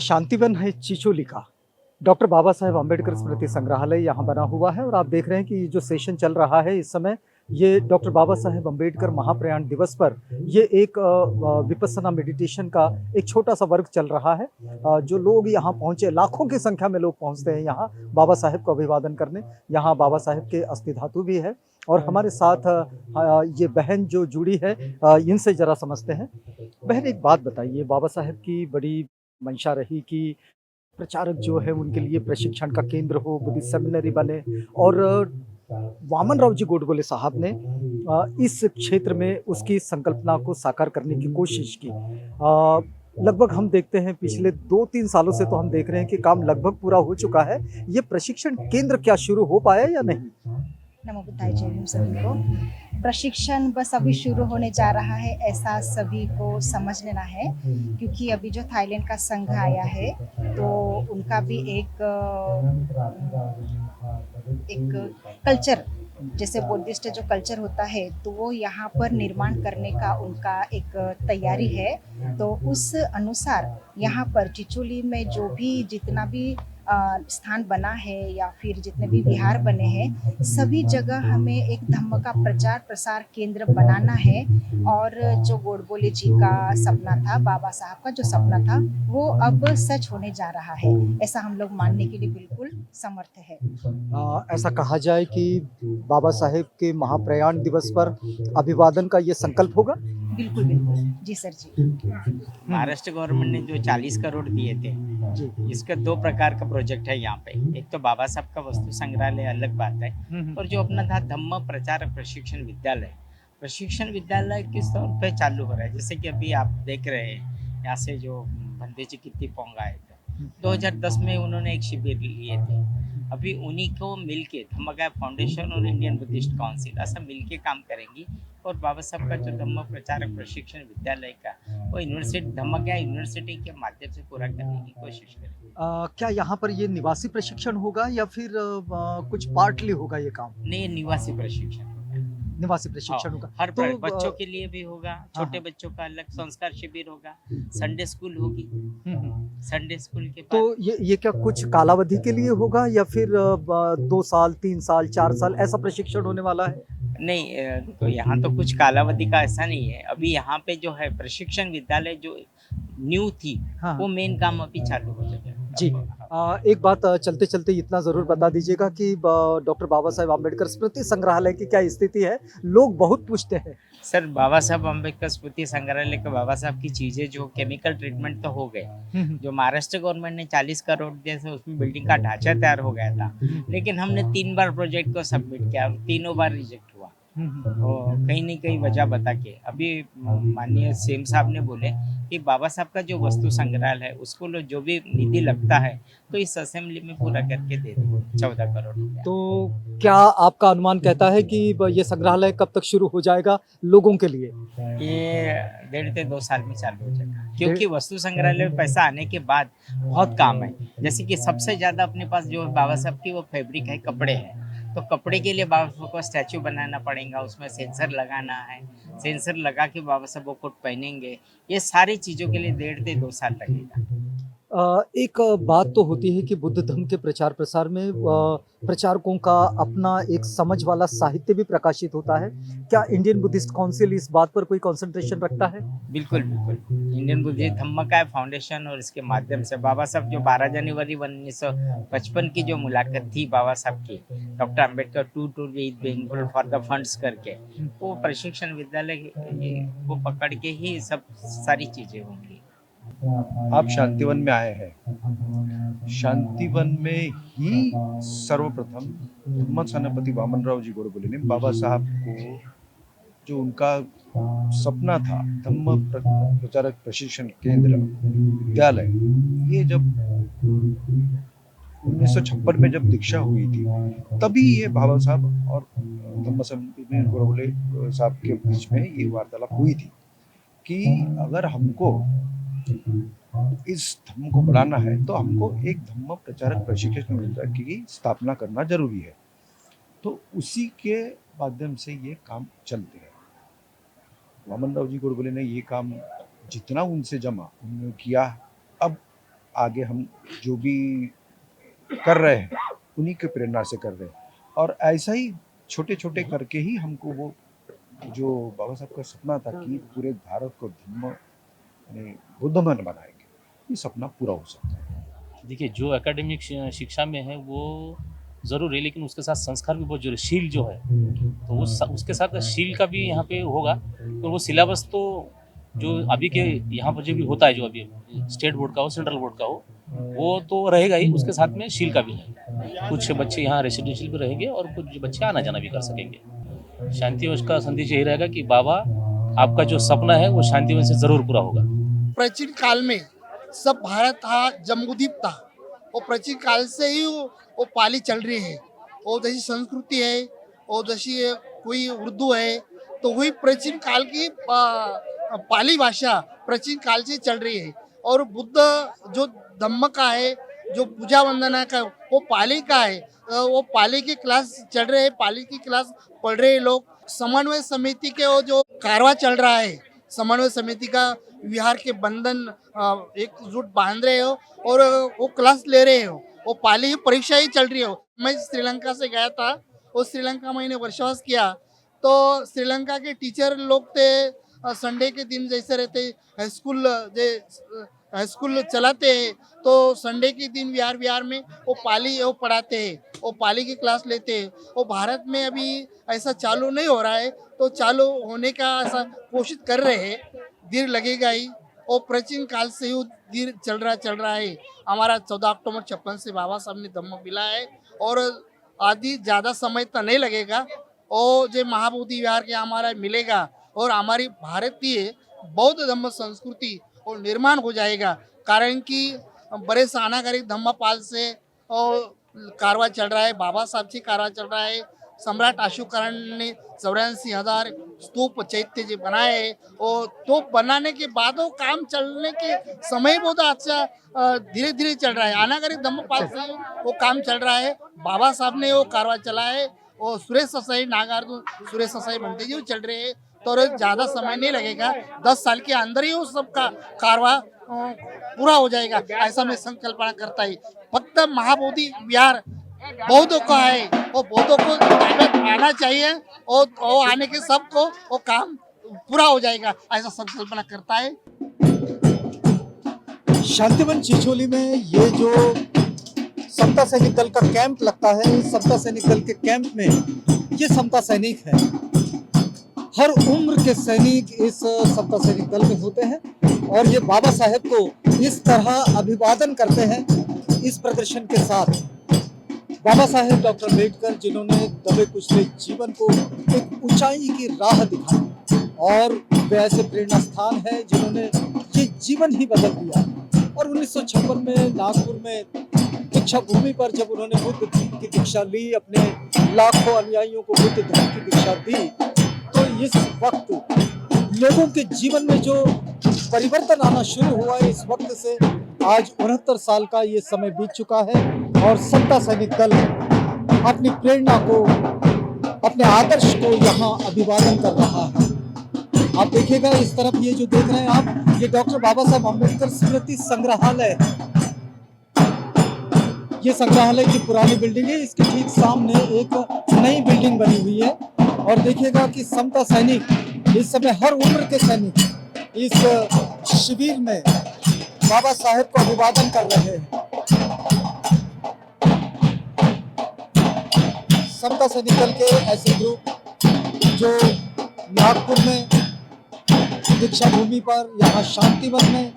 शांतिवन है चिचोली का। डॉक्टर बाबा साहेब अम्बेडकर स्मृति संग्रहालय यहाँ बना हुआ है और आप देख रहे हैं कि ये जो सेशन चल रहा है इस समय, ये डॉक्टर बाबा साहेब अम्बेडकर महाप्रयाण दिवस पर ये एक विपस्सना मेडिटेशन का एक छोटा-सा वर्ग चल रहा है। जो लोग यहाँ पहुँचे, लाखों की संख्या में लोग पहुँचते हैं यहाँ बाबा साहेब को अभिवादन करने। यहाँ बाबा साहेब के अस्थि धातु भी है और हमारे साथ ये बहन जो जुड़ी है, इनसे ज़रा समझते हैं। बहन, एक बात बताइए, बाबा साहेब की बड़ी मंशा रही कि प्रचारक जो है उनके लिए प्रशिक्षण का केंद्र हो, बुद्धिस्ट सेमिनरी बने और वामन राव जी गोडबोले साहब ने इस क्षेत्र में उसकी संकल्पना को साकार करने की कोशिश की। लगभग हम देखते हैं पिछले 2-3 सालों से तो हम देख रहे हैं कि काम लगभग पूरा हो चुका है। ये प्रशिक्षण केंद्र क्या शुरू हो पाया या नहीं? नमो बुद्धाय जय भीम सभी को। प्रशिक्षण बस अभी शुरू होने जा रहा है, ऐसा सभी को समझ लेना है, क्योंकि अभी जो थाईलैंड का संघ आया है तो उनका भी एक कल्चर, जैसे बुद्धिस्ट जो कल्चर होता है तो वो यहाँ पर निर्माण करने का उनका एक तैयारी है। तो उस अनुसार यहाँ पर चिचोली में जो भी जितना भी स्थान बना है या फिर जितने भी विहार बने हैं, सभी जगह हमें एक धम्म का प्रचार प्रसार केंद्र बनाना है। और जो गोडबोले जी का सपना था, बाबा साहब का जो सपना था, वो अब सच होने जा रहा है, ऐसा हम लोग मानने के लिए बिल्कुल समर्थ है। ऐसा कहा जाए कि बाबा साहेब के महाप्रयाण दिवस पर अभिवादन का ये संकल्प होगा? बिल्कुल बिल्कुल, जी सर जी। महाराष्ट्र गवर्नमेंट ने जो 40 करोड़ दिए थे, जी। इसका 2 प्रकार का प्रोजेक्ट है यहाँ पे। एक तो बाबा साहब का वस्तु संग्रहालय अलग बात है, और जो अपना था धम्म प्रचार प्रशिक्षण विद्यालय किस तौर पे चालू हो रहा है। जैसे कि अभी आप देख रहे हैं, यहाँ से जो बंदे जी कितनी पोंग आए थे, 2010 में उन्होंने एक शिविर लिए थे। अभी उन्हीं को मिलके धम्मगाय फाउंडेशन और इंडियन बुद्धिस्ट काउंसिल ऐसा मिलके काम करेंगी, और बाबा साहब का जो धम्म प्रचारक प्रशिक्षण विद्यालय का वो यूनिवर्सिटी धम्मगाय यूनिवर्सिटी के माध्यम से पूरा करने की कोशिश करेंगे। क्या यहाँ पर ये निवासी प्रशिक्षण होगा या फिर कुछ पार्टली होगा ये काम? नहीं, निवासी प्रशिक्षण होगा। निवासी प्रशिक्षण होगा। हर तो बच्चों के लिए भी होगा, छोटे हाँ। बच्चों का अलग संस्कार शिविर होगा, संडे स्कूल होगी। संडे स्कूल के तो बाद ये क्या कुछ कालावधि के लिए होगा या फिर 2 साल, 3 साल, 4 साल ऐसा प्रशिक्षण होने वाला है? नहीं, तो यहाँ तो कुछ कालावधि का ऐसा नहीं है। अभी यहाँ पे जो है प्रशिक्षण विद्यालय जो न्यू थी, हाँ। वो मेन काम अभी चालू हो जाएगा। जी। एक बात चलते-चलते इतना ज़रूर बता दीजिएगा कि डॉक्टर बाबा साहेब अम्बेडकर स्मृति संग्रहालय की क्या स्थिति है? लोग बहुत पूछते हैं। सर, बाबा साहब अम्बेडकर स्मृति संग्रहालय के बाबा साहब की चीज़ें जो केमिकल ट्रीटमेंट तो हो गए। जो महाराष्ट्र गवर्नमेंट ने 40 करोड़ दिए थे, उसमें बिल्डिंग का ढांचा तैयार हो गया था, लेकिन हमने 3 बार प्रोजेक्ट को सबमिट किया और तीनों बार रिजेक्ट हुआ। और कहीं न कहीं वजह बता के अभी माननीय सीएम साहब ने बोले कि बाबा साहब का जो वस्तु संग्रहालय है उसको जो भी निधि लगता है तो इस असेंबली में पूरा करके दे देंगे, 14 करोड़ रुपया। तो क्या आपका अनुमान कहता है कि ये संग्रहालय कब तक शुरू हो जाएगा लोगों के लिए? ये 1.5 से 2 साल में चालू हो जाएगा, क्योंकि वस्तु संग्रहालय में पैसा आने के बाद बहुत काम है। जैसे कि सबसे ज़्यादा अपने पास जो बाबा साहब की वो फैब्रिक है, कपड़े हैं, तो कपड़े के लिए बाबा साहब को स्टैचू बनाना पड़ेगा, उसमें सेंसर लगाना है, सेंसर लगा के बाबा साहब वो कोट पहनेंगे। ये सारी चीज़ों के लिए 1.5 से 2 साल लगेगा। एक बात तो होती है कि बुद्ध धर्म के प्रचार प्रसार में प्रचारकों का अपना एक समझ वाला साहित्य भी प्रकाशित होता है। क्या इंडियन बुद्धिस्ट काउंसिल इस बात पर कोई कंसंट्रेशन रखता है? बिल्कुल, बिल्कुल। इंडियन बुद्धिस्ट धम्मकाय फाउंडेशन और इसके माध्यम से बाबा साहब जो 12 जनवरी 1955 की जो मुलाकात थी बाबा साहब की, doctor Ambedkar to reach Bengal for the funds करके, वो प्रशिक्षण विद्यालय को पकड़ के ही सब सारी चीज़ें होंगी। आप शांतिवन में आए हैं। शांतिवन में ही सर्वप्रथम धम्म सेनापति वामनराव जी गोडबोले ने बाबा साहब को जो उनका सपना था धम्म प्रचारक प्रशिक्षण केंद्र विद्यालय, ये जब 1956 में जब दीक्षा हुई थी तभी ये बाबा साहब और धम्म सेनापति गोडबोले साहब के बीच में ये वार्तालाप हुई थी कि अगर हमको इस धम्म को बढ़ाना है तो हमको एक धम्म प्रचारक प्रशिक्षण केंद्र की स्थापना करना जरूरी है। तो उसी के माध्यम से ये काम चलते हैं। वामनराव जी गोडबोले ने ये काम जितना उनसे जमा उन्होंने किया। अब आगे हम जो भी कर रहे हैं उन्हीं के प्रेरणा से कर रहे हैं, और ऐसा ही छोटे छोटे करके ही हमको वो जो बाबा साहब का सपना था कि पूरे भारत को धम्म यानी बुद्धमन बनाएंगे, ये सपना पूरा हो सकता है। देखिए, जो एकेडमिक शिक्षा में है वो ज़रूर है, लेकिन उसके साथ संस्कार भी बहुत जरूरी, शील जो है, तो उसके साथ शील का भी यहाँ पे होगा। तो वो सिलेबस तो जो अभी के यहाँ पर जो भी होता है, जो अभी स्टेट बोर्ड का हो, सेंट्रल बोर्ड का हो, वो तो रहेगा ही, उसके साथ में शील का भी है। कुछ बच्चे यहाँ रेसिडेंशियल भी रहेंगे और कुछ बच्चे आना जाना भी कर सकेंगे। शांतिवन का संदेश यही रहेगा कि बाबा, आपका जो सपना है वो शांतिवन से ज़रूर पूरा होगा। प्राचीन काल में सब भारत हा जम्बूद्वीप था, और प्राचीन काल से ही वो पाली चल रही है। और जैसी संस्कृति है और जैसी कोई उर्दू है, तो वही प्राचीन काल की पाली भाषा प्राचीन काल से चल रही है। और बुद्ध जो धम्म का है, जो पूजा वंदना का, वो पाली का है। वो पाली की क्लास चल रहे हैं, पाली की क्लास पढ़ रहे हैं लोग। समन्वय समिति के वो जो कारवा चल रहा है, समन्वय समिति का विहार के बंधन एकजुट बांध रहे हो और वो क्लास ले रहे हो, वो पाली परीक्षा ही चल रही हो। मैं श्रीलंका से गया था, वो श्रीलंका मैंने वर्षवास किया, तो श्रीलंका के टीचर लोग थे, संडे के दिन जैसे रहते हाई स्कूल चलाते हैं, तो संडे के दिन विहार में वो पाली वो पढ़ाते हैं, वो पाली की क्लास लेते हैं। वो भारत में अभी ऐसा चालू नहीं हो रहा है, तो चालू होने का ऐसा कोशिश कर रहे हैं, देर लगेगा ही। और प्राचीन काल से ही देर चल रहा है। हमारा 14 अक्टूबर 56 से बाबा साहब ने धम्म मिला है, और आदि ज़्यादा समय तो नहीं लगेगा, और जो महाबोधि विहार के हमारा मिलेगा, और हमारी भारतीय बौद्ध धम्म संस्कृति और निर्माण हो जाएगा। कारण कि बड़े सानागारी धम्मपाल से और कारवा चल रहा है, बाबा साहब से कारवा चल रहा है। सम्राट अशोकरण ने 84,000 स्तूप चैत्य जो बनाए हैं, और तो बनाने के बाद वो काम चलने के समय बहुत अच्छा धीरे धीरे चल रहा है। अनागरिक धम्मपाल से वो काम चल रहा है, बाबा साहब ने वो कारवा चला है, और सुरेश ससाई नागार्जुन सुरेश ससाई बनते जी चल रहे हैं। तो ज़्यादा समय नहीं लगेगा, 10 साल के अंदर ही वो सबका कारवा पूरा हो जाएगा, ऐसा मैं संकल्पना करता है। फक्त महाबोधि विहार बौद्धों का है, वो बौद्धों को आना चाहिए, और आने के सबको वो काम पूरा हो जाएगा, ऐसा संकल्पना करता है। शांतिवन चिचोली में ये जो समता सैनिक दल का कैंप लगता है, इस समता सैनिक दल के कैंप में ये समता सैनिक है। हर उम्र के सैनिक इस समता सैनिक दल में होते हैं, और ये बाबा साहेब को इस तरह अभिवादन करते हैं इस प्रदर्शन के साथ। बाबा साहेब डॉक्टर अम्बेडकर, जिन्होंने दबे कुचले जीवन को एक ऊंचाई की राह दिखाई, और वे ऐसे प्रेरणा स्थान है जिन्होंने ये जीवन ही बदल दिया। और 1956 में नागपुर में दीक्षा भूमि पर जब उन्होंने बुद्ध की दीक्षा ली, अपने लाखों अनुयायियों को बुद्ध धर्म की दीक्षा दी, तो इस वक्त लोगों के जीवन में जो परिवर्तन आना शुरू हुआ है, इस वक्त से आज 69 साल का ये समय बीत चुका है, और समता सैनिक दल अपनी प्रेरणा को, अपने आदर्श को यहाँ अभिवादन कर रहा है। आप देखिएगा इस तरफ, ये जो देख रहे हैं आप, ये डॉक्टर बाबा साहेब अम्बेडकर स्मृति संग्रहालय है। ये संग्रहालय की पुरानी बिल्डिंग है, इसके ठीक सामने एक नई बिल्डिंग बनी हुई है। और देखिएगा कि समता सैनिक, इस समय हर उम्र के सैनिक इस शिविर में बाबा साहेब को अभिवादन कर रहे हैं। समता सैनिक दल के ऐसे ग्रुप जो नागपुर में दीक्षा भूमि पर, यहाँ शांतिवन में,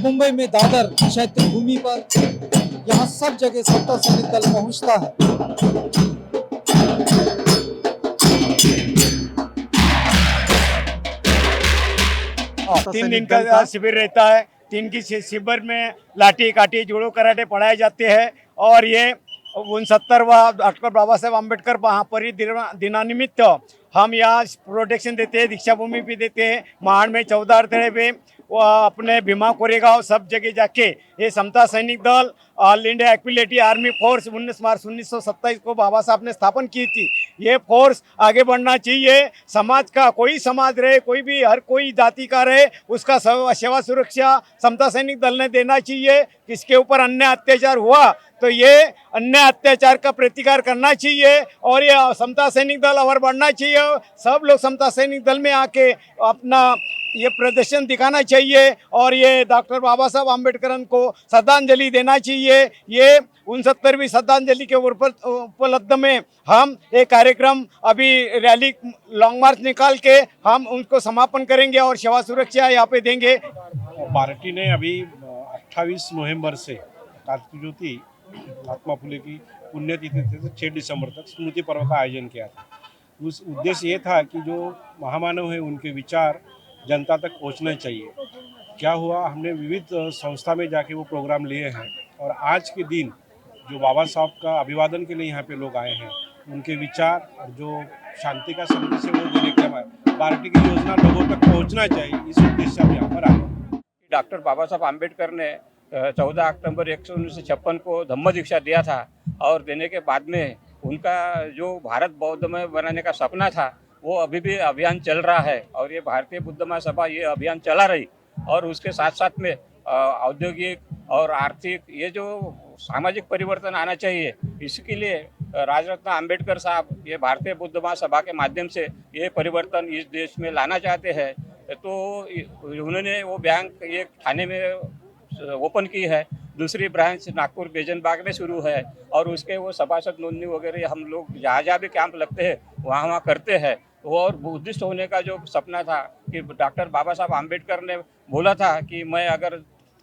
मुंबई में दादर चैत्य भूमि पर, यहाँ सब जगह समता सैनिक दल पहुँचता है। तीन दिन का शिविर रहता है। 3 की शिविर में लाठी काठी जुड़ो कराटे पढ़ाए जाते हैं, और ये 69वां डॉक्टर बाबा साहेब अम्बेडकर दिनानिमित्त हम यहाँ प्रोटेक्शन देते हैं, दीक्षा भूमि भी देते हैं। महाड़ में 14 अर्थड़े पे वो अपने भीमा कोरेगांव सब जगह जाके ये समता सैनिक दल ऑल इंडिया एक्विलिटी आर्मी फोर्स 19 मार्च 1927 को बाबा साहब ने स्थापन की थी। ये फोर्स आगे बढ़ना चाहिए। समाज का कोई समाज रहे, कोई भी हर कोई जाति का रहे, उसका सेवा सुरक्षा समता सैनिक दल ने देना चाहिए। किसके ऊपर अन्याय अत्याचार हुआ तो ये अन्याय अत्याचार का प्रतिकार करना चाहिए और ये समता सैनिक दल और बढ़ना चाहिए। सब लोग समता सैनिक दल में आके अपना ये प्रदर्शन दिखाना चाहिए और ये डॉक्टर बाबा साहब आम्बेडकर को श्रद्धांजलि देना चाहिए। ये 69वीं श्रद्धांजलि के उपलब्ध में हम एक कार्यक्रम अभी रैली लॉन्ग मार्च निकाल के हम उनको समापन करेंगे और सेवा सुरक्षा यहाँ पे देंगे। पार्टी ने अभी 28 नवंबर से कार्तिक ज्योति महात्मा फुले की पुण्यतिथि से 6 दिसंबर तक स्मृति पर्व का आयोजन किया था। उस उद्देश्य ये था कि जो महामानव है उनके विचार जनता तक पहुंचना चाहिए। क्या हुआ, हमने विविध संस्था में जाके वो प्रोग्राम लिए हैं और आज के दिन जो बाबा साहब का अभिवादन के लिए यहाँ पे लोग आए हैं, उनके विचार और जो शांति का संदेश है वो देने के बाद पार्टी की योजना लोगों तक पहुँचना चाहिए, इस उद्देश्य से हम यहाँ पर आए। डॉक्टर बाबा साहब आम्बेडकर ने 14 अक्टूबर 1956 को धम्म दीक्षा दिया था और देने के बाद में उनका जो भारत बौद्धमय बनाने का सपना था वो अभी भी अभियान चल रहा है और ये भारतीय बुद्ध महासभा ये अभियान चला रही और उसके साथ साथ में औद्योगिक और आर्थिक ये जो सामाजिक परिवर्तन आना चाहिए, इसके लिए राजरत्न आम्बेडकर साहब ये भारतीय बुद्ध महासभा के माध्यम से ये परिवर्तन इस देश में लाना चाहते हैं। तो उन्होंने वो बैंक एक थाने में ओपन की है, दूसरी ब्रांच नागपुर बेजनबाग में शुरू है और उसके वो सभासद नोंदणी वगैरह हम लोग जहाँ जहाँ भी कैंप लगते हैं वहाँ करते हैं। और बुद्धिस्ट होने का जो सपना था कि डॉक्टर बाबा साहब आम्बेडकर ने बोला था कि मैं अगर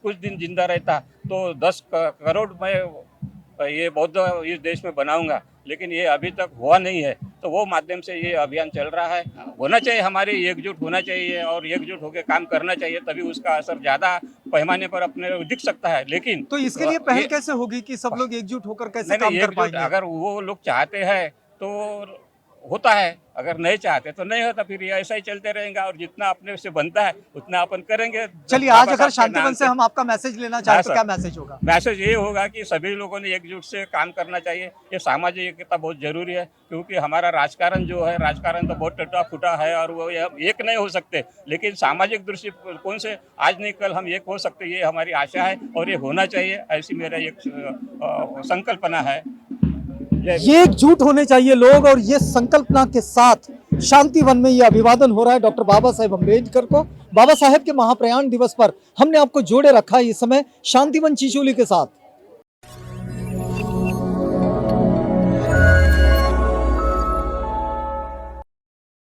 कुछ दिन जिंदा रहता तो 10 करोड़ मैं ये बौद्ध इस देश में बनाऊंगा, लेकिन ये अभी तक हुआ नहीं है। तो वो माध्यम से ये अभियान चल रहा है। होना चाहिए, हमारी एकजुट होना चाहिए और एकजुट होकर काम करना चाहिए, तभी उसका असर ज़्यादा पैमाने पर अपने दिख सकता है। लेकिन तो इसके लिए पहल कैसे होगी कि सब लोग एकजुट होकर कैसे काम कर पाएंगे? अगर वो लोग चाहते हैं तो होता है, अगर नहीं चाहते तो नहीं होता, फिर ये ऐसा ही चलते रहेगा और जितना अपने से बनता है उतना अपन करेंगे। चलिए, आज अगर शांतिवन से हम आपका मैसेज लेना चाहें तो क्या मैसेज होगा? मैसेज ये होगा कि सभी लोगों ने एकजुट से काम करना चाहिए। ये सामाजिक एकता बहुत जरूरी है क्योंकि हमारा राजकारण जो है, राजकारण तो बहुत टूटा फूटा है और वो एक नहीं हो सकते, लेकिन सामाजिक दृष्टिकोण से आज नहीं कल हम एक हो सकते, ये हमारी आशा है और ये होना चाहिए, ऐसी मेरा एक संकल्पना है। ये एकजुट होने चाहिए लोग और ये संकल्पना के साथ शांतिवन में ये अभिवादन हो रहा है डॉक्टर बाबा साहेब अम्बेडकर को। बाबा साहेब के महाप्रयाण दिवस पर हमने आपको जोड़े रखा है इस समय शांतिवन चिचोली के साथ।